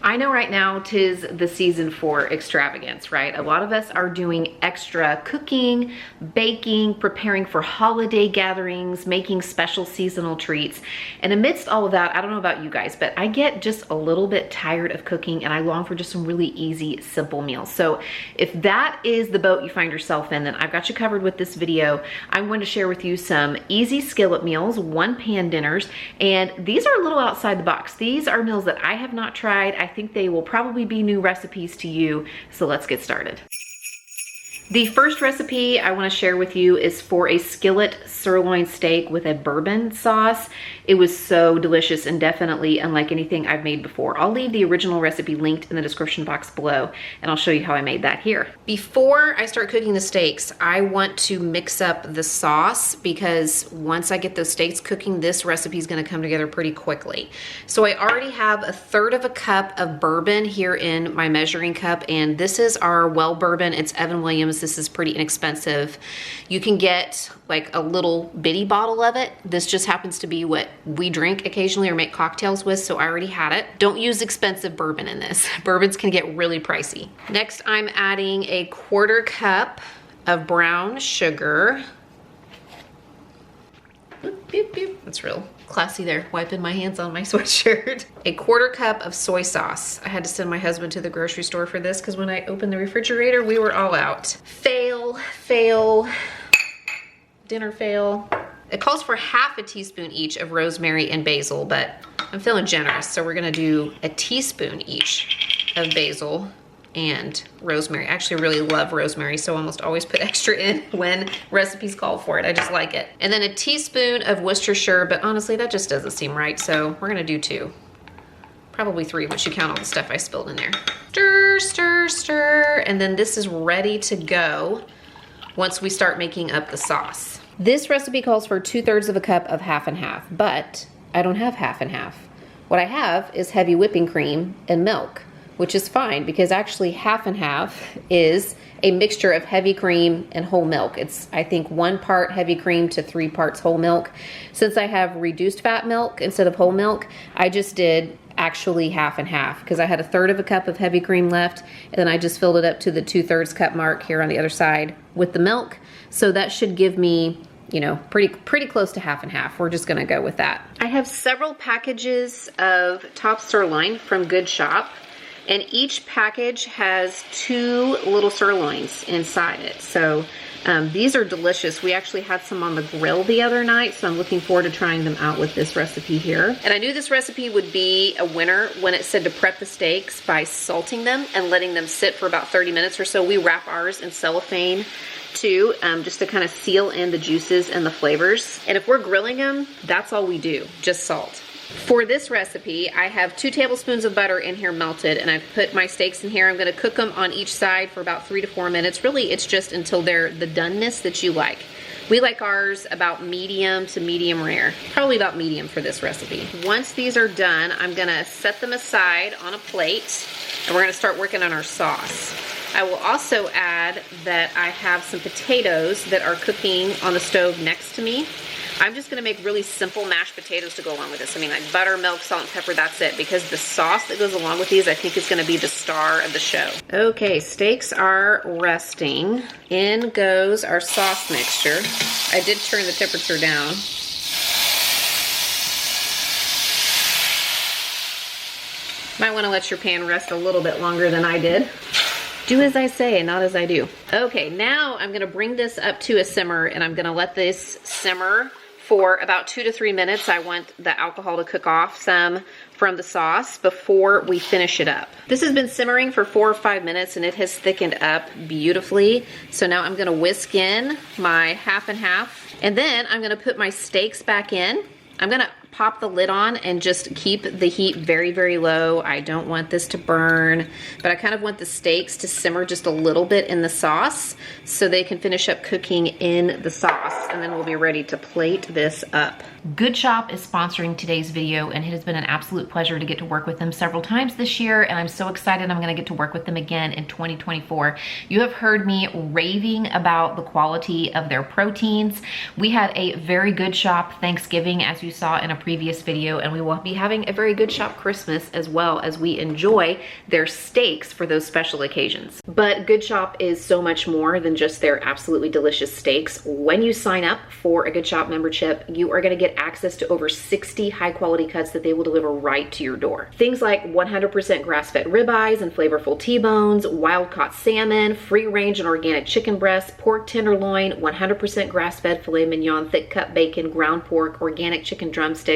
I know right now 'tis the season for extravagance, right? A lot of us are doing extra cooking, baking, preparing for holiday gatherings, making special seasonal treats. And amidst all of that, I don't know about you guys, but I get just a little bit tired of cooking and I long for just some really easy, simple meals. So if that is the boat you find yourself in, then I've got you covered with this video. I'm going to share with you some easy skillet meals, one pan dinners, and these are a little outside the box. These are meals that I have not tried. I think they will probably be new recipes to you, so let's get started. The first recipe I want to share with you is for a skillet sirloin steak with a bourbon sauce. It was so delicious and definitely unlike anything I've made before. I'll leave the original recipe linked in the description box below and I'll show you how I made that here. Before I start cooking the steaks, I want to mix up the sauce because once I get those steaks cooking, this recipe is going to come together pretty quickly. So I already have 1/3 cup of bourbon here in my measuring cup, and this is our well bourbon. It's Evan Williams. This is pretty inexpensive. You can get like a little bitty bottle of it. This just happens to be what we drink occasionally or make cocktails with, so I already had it. Don't use expensive bourbon in this. Bourbons can get really pricey. Next, I'm adding 1/4 cup of brown sugar. Boop, boop, boop. That's real classy there, wiping my hands on my sweatshirt. 1/4 cup of soy sauce. I had to send my husband to the grocery store for this because when I opened the refrigerator, we were all out. Fail, fail, dinner fail. It calls for 1/2 teaspoon each of rosemary and basil, but I'm feeling generous, so we're gonna do 1 teaspoon each of basil and rosemary. I actually really love rosemary, so I almost always put extra in when recipes call for it. I just like it. And then 1 teaspoon of Worcestershire, but honestly, that just doesn't seem right, so we're gonna do 2. Probably 3 once you count all the stuff I spilled in there. Stir, stir, stir, and then this is ready to go once we start making up the sauce. This recipe calls for 2/3 cup of 1/2 and 1/2, but I don't have 1/2 and 1/2. What I have is heavy whipping cream and milk, which is fine because actually 1/2 and 1/2 is a mixture of heavy cream and whole milk. It's, I think, 1 part heavy cream to 3 parts whole milk. Since I have reduced fat milk instead of whole milk, I just did actually 1/2 and 1/2 because I had 1/3 cup of heavy cream left, and then I just filled it up to the 2/3 cup mark here on the other side with the milk. So that should give me, you know, pretty close to 1/2 and 1/2. We're just gonna go with that. I have several packages of top sirloin from Good Shop, and each package has 2 little sirloins inside it. So these are delicious. We actually had some on the grill the other night, so I'm looking forward to trying them out with this recipe here. And I knew this recipe would be a winner when it said to prep the steaks by salting them and letting them sit for about 30 minutes or so. We wrap ours in cellophane too, just to kind of seal in the juices and the flavors. And if we're grilling them, that's all we do, just salt. For this recipe, I have 2 tablespoons of butter in here melted, and I've put my steaks in here. I'm gonna cook them on each side for about 3 to 4 minutes. Really, it's just until they're the doneness that you like. We like ours about medium to medium rare. Probably about medium for this recipe. Once these are done, I'm gonna set them aside on a plate, and we're gonna start working on our sauce. I will also add that I have some potatoes that are cooking on the stove next to me. I'm just gonna make really simple mashed potatoes to go along with this. I mean, like butter, milk, salt, and pepper, that's it. Because the sauce that goes along with these, I think is gonna be the star of the show. Okay, steaks are resting. In goes our sauce mixture. I did turn the temperature down. Might wanna let your pan rest a little bit longer than I did. Do as I say and not as I do. Okay, now I'm gonna bring this up to a simmer, and I'm gonna let this simmer for about 2 to 3 minutes. I want the alcohol to cook off some from the sauce before we finish it up. This has been simmering for 4 or 5 minutes and it has thickened up beautifully. So now I'm gonna whisk in my 1/2 and 1/2, and then I'm gonna put my steaks back in. I'm gonna pop the lid on and just keep the heat very, very low. I don't want this to burn, but I kind of want the steaks to simmer just a little bit in the sauce so they can finish up cooking in the sauce, and then we'll be ready to plate this up. Good Shop is sponsoring today's video, and it has been an absolute pleasure to get to work with them several times this year, and I'm so excited I'm gonna get to work with them again in 2024. You have heard me raving about the quality of their proteins. We had a very Good Shop Thanksgiving, as you saw in a previous video, and we will be having a very Good Shop Christmas as well as we enjoy their steaks for those special occasions. But Good Shop is so much more than just their absolutely delicious steaks. When you sign up for a Good Shop membership, you are gonna get access to over 60 high quality cuts that they will deliver right to your door. Things like 100% grass-fed ribeyes and flavorful T-bones, wild-caught salmon, free-range and organic chicken breasts, pork tenderloin, 100% grass-fed filet mignon, thick-cut bacon, ground pork, organic chicken drumsticks,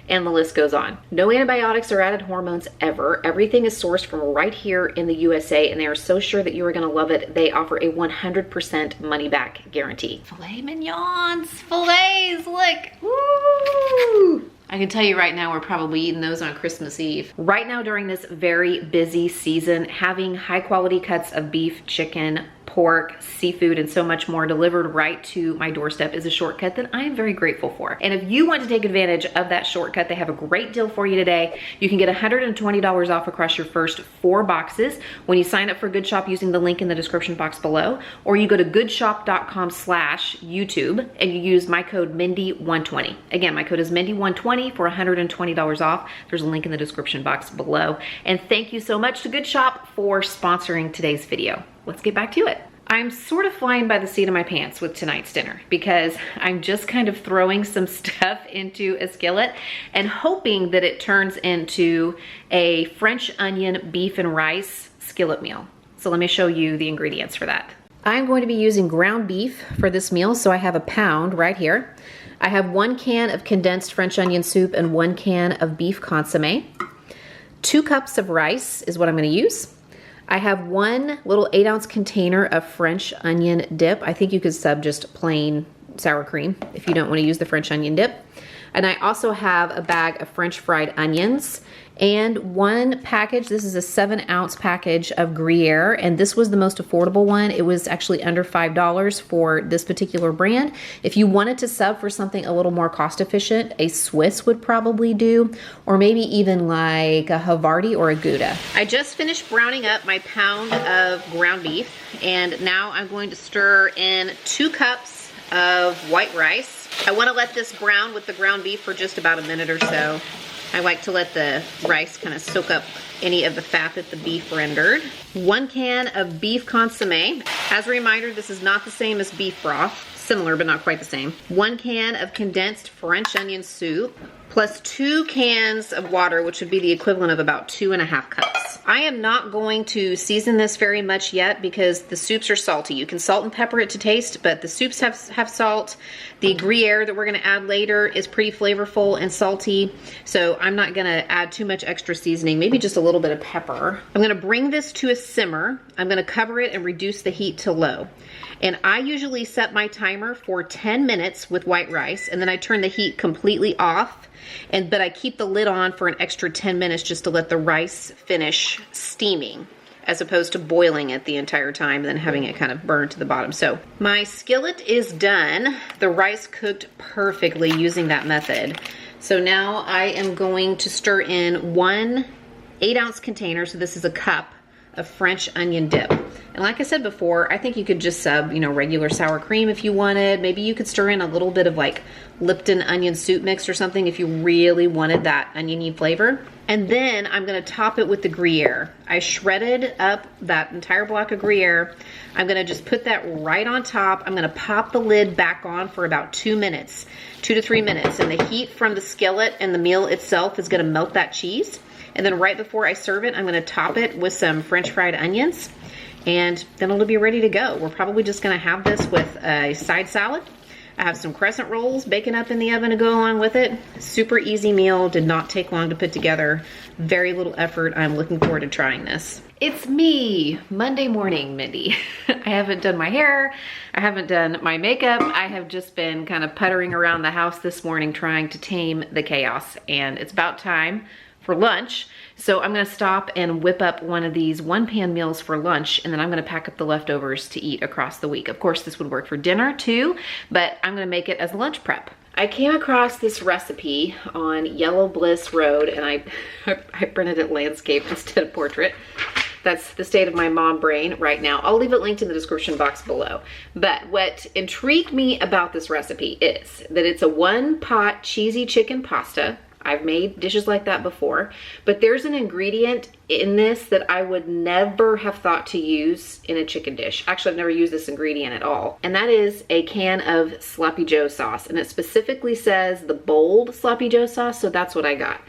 and the list goes on. No antibiotics or added hormones ever. Everything is sourced from right here in the USA, and they are so sure that you are gonna love it. They offer a 100% money-back guarantee. Filet mignons, fillets, look, woo! I can tell you right now, we're probably eating those on Christmas Eve. Right now during this very busy season, having high quality cuts of beef, chicken, pork, seafood, and so much more delivered right to my doorstep is a shortcut that I am very grateful for. And if you want to take advantage of that shortcut, they have a great deal for you today. You can get $120 off across your first 4 boxes when you sign up for Good Shop using the link in the description box below, or you go to goodshop.com/YouTube and you use my code Mindy120. Again, my code is Mindy120 for $120 off. There's a link in the description box below. And thank you so much to Good Shop for sponsoring today's video. Let's get back to it. I'm sort of flying by the seat of my pants with tonight's dinner because I'm just kind of throwing some stuff into a skillet and hoping that it turns into a French onion beef and rice skillet meal. So let me show you the ingredients for that. I'm going to be using ground beef for this meal, so I have a pound right here. I have 1 can of condensed French onion soup and 1 can of beef consommé. 2 cups of rice is what I'm going to use. I have 1 little 8-ounce container of French onion dip. I think you could sub just plain sour cream if you don't want to use the French onion dip. And I also have a bag of French fried onions and 1 package. This is a 7-ounce package of Gruyere, and this was the most affordable one. It was actually under $5 for this particular brand. If you wanted to sub for something a little more cost efficient, a Swiss would probably do, or maybe even like a Havarti or a Gouda. I just finished browning up my pound of ground beef, and now I'm going to stir in 2 cups of white rice. I want to let this brown with the ground beef for just about a minute or so. I like to let the rice kind of soak up any of the fat that the beef rendered. 1 can of beef consommé. As a reminder, this is not the same as beef broth. Similar, but not quite the same. 1 can of condensed French onion soup, plus 2 cans of water, which would be the equivalent of about 2.5 cups. I am not going to season this very much yet because the soups are salty. You can salt and pepper it to taste, but the soups have salt. The Gruyere that we're gonna add later is pretty flavorful and salty, so I'm not gonna add too much extra seasoning, maybe just a little bit of pepper. I'm gonna bring this to a simmer. I'm gonna cover it and reduce the heat to low. And I usually set my timer for 10 minutes with white rice, and then I turn the heat completely off, but I keep the lid on for an extra 10 minutes just to let the rice finish steaming, as opposed to boiling it the entire time and then having it kind of burn to the bottom. So my skillet is done. The rice cooked perfectly using that method. So now I am going to stir in 1 8-ounce container, so this is a cup, of French onion dip. And like I said before, I think you could just sub, you know, regular sour cream if you wanted. Maybe you could stir in a little bit of like Lipton onion soup mix or something if you really wanted that oniony flavor. And then I'm gonna top it with the Gruyere. I shredded up that entire block of Gruyere. I'm gonna just put that right on top. I'm gonna pop the lid back on for about 2 minutes, 2 to 3 minutes. And the heat from the skillet and the meal itself is gonna melt that cheese. And then right before I serve it, I'm gonna top it with some French fried onions, and then it'll be ready to go. We're probably just gonna have this with a side salad. I have some crescent rolls baking up in the oven to go along with it. Super easy meal, did not take long to put together. Very little effort. I'm looking forward to trying this. It's me, Monday morning, Mindy. I haven't done my hair. I haven't done my makeup. I have just been kind of puttering around the house this morning trying to tame the chaos, and it's about time for lunch. So I'm gonna stop and whip up one of these 1-pan meals for lunch, and then I'm gonna pack up the leftovers to eat across the week. Of course, this would work for dinner too, but I'm gonna make it as lunch prep. I came across this recipe on Yellow Bliss Road, and I printed it landscape instead of portrait. That's the state of my mom brain right now. I'll leave it linked in the description box below. But what intrigued me about this recipe is that it's a one-pot cheesy chicken pasta. I've made dishes like that before, but there's an ingredient in this that I would never have thought to use in a chicken dish. Actually, I've never used this ingredient at all. And that is a can of Sloppy Joe sauce. And it specifically says the bold Sloppy Joe sauce, so that's what I got.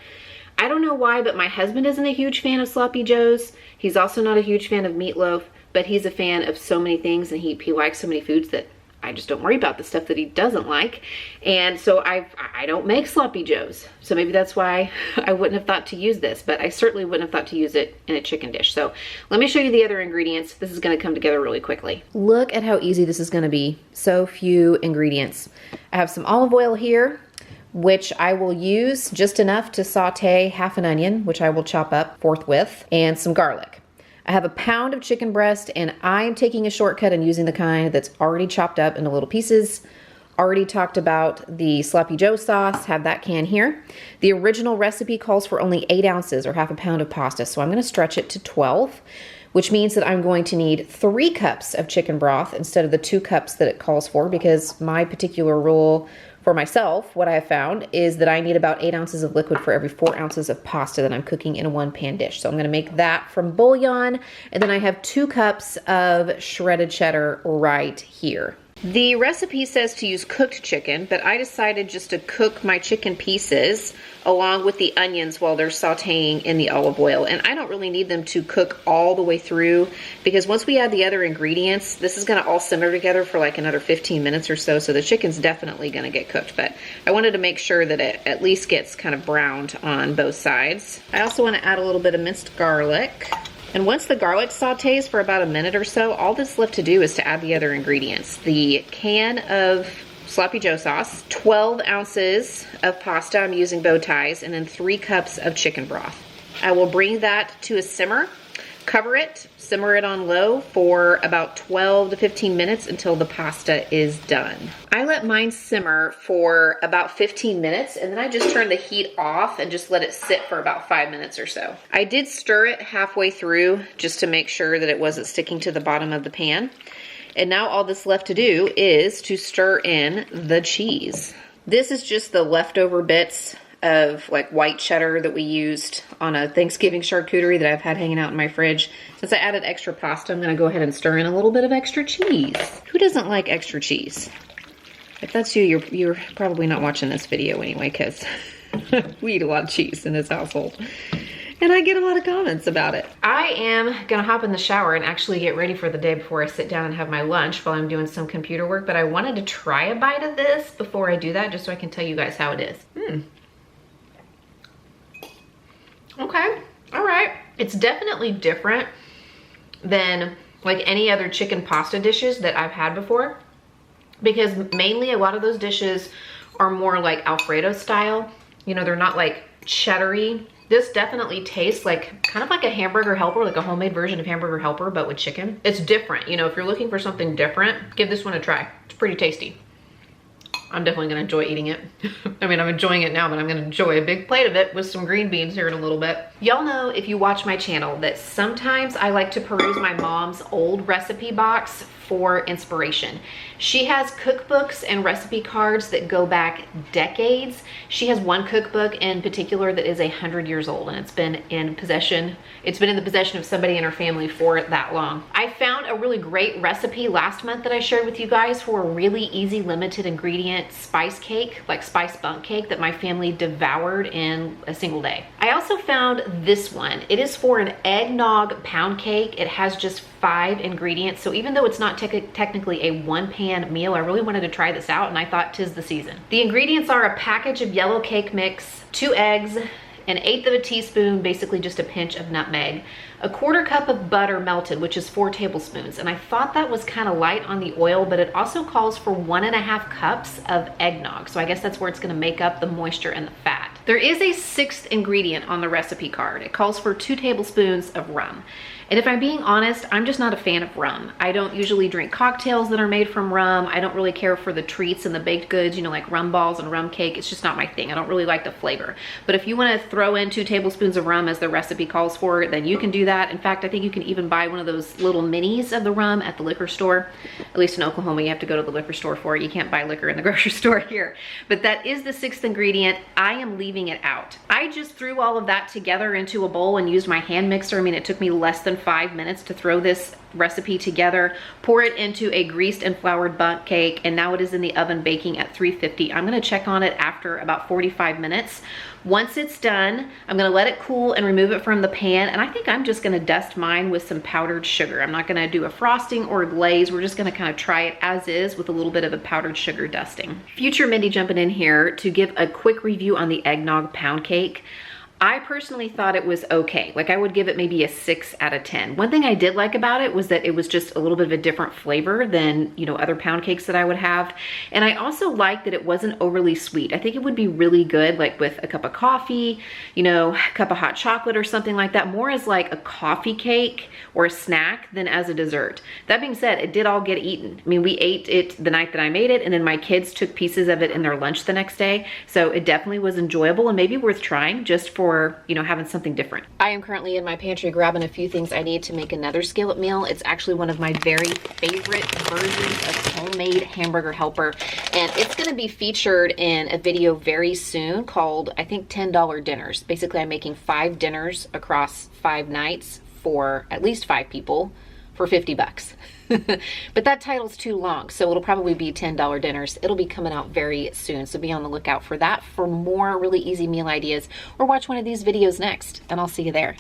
I don't know why, but my husband isn't a huge fan of Sloppy Joes. He's also not a huge fan of meatloaf, but he's a fan of so many things, and he likes so many foods that I just don't worry about the stuff that he doesn't like. And so I don't make Sloppy Joes. So maybe that's why I wouldn't have thought to use this, but I certainly wouldn't have thought to use it in a chicken dish. So let me show you the other ingredients. This is gonna come together really quickly. Look at how easy this is gonna be. So few ingredients. I have some olive oil here, which I will use just enough to saute half an onion, which I will chop up forthwith, and some garlic. I have a pound of chicken breast, and I am taking a shortcut and using the kind that's already chopped up into little pieces. Already talked about the Sloppy Joe sauce, have that can here. The original recipe calls for only 8 ounces or half a pound of pasta, so I'm gonna stretch it to 12, which means that I'm going to need 3 cups of chicken broth instead of the 2 cups that it calls for, because my particular rule for myself, what I have found is that I need about 8 ounces of liquid for every 4 ounces of pasta that I'm cooking in a 1-pan dish. So I'm gonna make that from bouillon, and then I have 2 cups of shredded cheddar right here. The recipe says to use cooked chicken, but I decided just to cook my chicken pieces along with the onions while they're sauteing in the olive oil. And I don't really need them to cook all the way through, because once we add the other ingredients, this is gonna all simmer together for like another 15 minutes or so. So the chicken's definitely gonna get cooked, but I wanted to make sure that it at least gets kind of browned on both sides. I also wanna add a little bit of minced garlic. And once the garlic sautés for about a minute or so, all that's left to do is to add the other ingredients. The can of Sloppy Joe sauce, 12 ounces of pasta, I'm using bow ties, and then 3 cups of chicken broth. I will bring that to a simmer, cover it, simmer it on low for about 12 to 15 minutes until the pasta is done. I let mine simmer for about 15 minutes, and then I just turned the heat off and just let it sit for about 5 minutes or so. I did stir it halfway through just to make sure that it wasn't sticking to the bottom of the pan. And now all that's left to do is to stir in the cheese. This is just the leftover bits of like white cheddar that we used on a Thanksgiving charcuterie that I've had hanging out in my fridge. Since I added extra pasta, I'm gonna go ahead and stir in a little bit of extra cheese. Who doesn't like extra cheese? If that's you, you're probably not watching this video anyway, because we eat a lot of cheese in this household. And I get a lot of comments about it. I am gonna hop in the shower and actually get ready for the day before I sit down and have my lunch while I'm doing some computer work, but I wanted to try a bite of this before I do that, just so I can tell you guys how it is. Okay, all right. It's definitely different than like any other chicken pasta dishes that I've had before, because mainly a lot of those dishes are more like Alfredo style. You know, they're not like cheddary. This definitely tastes like kind of like a hamburger helper, like a homemade version of hamburger helper, but with chicken. It's different. You know, if you're looking for something different, give this one a try. It's pretty tasty. I'm definitely gonna enjoy eating it. I mean, I'm enjoying it now, but I'm gonna enjoy a big plate of it with some green beans here in a little bit. Y'all know, if you watch my channel, that sometimes I like to peruse my mom's old recipe box for inspiration. She has cookbooks and recipe cards that go back decades. She has one cookbook in particular that is 100 years old, and it's been in the possession of somebody in her family for that long. I found a really great recipe last month that I shared with you guys for a really easy limited ingredient spice cake, like spice bundt cake, that my family devoured in a single day. I also found this one. It is for an eggnog pound cake. It has just 5 ingredients, so even though it's not technically a 1-pan meal, I really wanted to try this out, and I thought 'tis the season. The ingredients are a package of yellow cake mix, 2 eggs, 1/8 of a teaspoon, basically just a pinch of nutmeg, a 1/4 cup of butter melted, which is 4 tablespoons. And I thought that was kind of light on the oil, but it also calls for 1.5 cups of eggnog. So I guess that's where it's gonna make up the moisture and the fat. There is a 6th ingredient on the recipe card. It calls for 2 tablespoons of rum. And if I'm being honest, I'm just not a fan of rum. I don't usually drink cocktails that are made from rum. I don't really care for the treats and the baked goods, you know, like rum balls and rum cake. It's just not my thing. I don't really like the flavor. But if you want to throw in 2 tablespoons of rum as the recipe calls for, then you can do that. In fact, I think you can even buy one of those little minis of the rum at the liquor store. At least in Oklahoma, you have to go to the liquor store for it. You can't buy liquor in the grocery store here. But that is the 6th ingredient. I am leaving it out. I just threw all of that together into a bowl and used my hand mixer. I mean, it took me less than 5 minutes to throw this recipe together, pour it into a greased and floured bundt cake, and now it is in the oven baking at 350. I'm gonna check on it after about 45 minutes. Once it's done, I'm gonna let it cool and remove it from the pan, and I think I'm just gonna dust mine with some powdered sugar. I'm not gonna do a frosting or a glaze. We're just gonna kind of try it as is with a little bit of a powdered sugar dusting. Future Mindy jumping in here to give a quick review on the eggnog pound cake. I personally thought it was okay. Like, I would give it maybe a 6 out of 10. One thing I did like about it was that it was just a little bit of a different flavor than, you know, other pound cakes that I would have. And I also liked that it wasn't overly sweet. I think it would be really good like with a cup of coffee, you know, a cup of hot chocolate or something like that, more as like a coffee cake or a snack than as a dessert. That being said, it did all get eaten. I mean, we ate it the night that I made it, and then my kids took pieces of it in their lunch the next day. So it definitely was enjoyable and maybe worth trying just for, you know, having something different. I am currently in my pantry grabbing a few things I need to make another skillet meal. It's actually one of my very favorite versions of homemade hamburger helper, and it's going to be featured in a video very soon called, I think, $10 dinners. Basically, I'm making 5 dinners across 5 nights for at least 5 people for 50 bucks. But that title's too long, so it'll probably be $10 dinners. It'll be coming out very soon, so be on the lookout for that for more really easy meal ideas, or watch one of these videos next, and I'll see you there.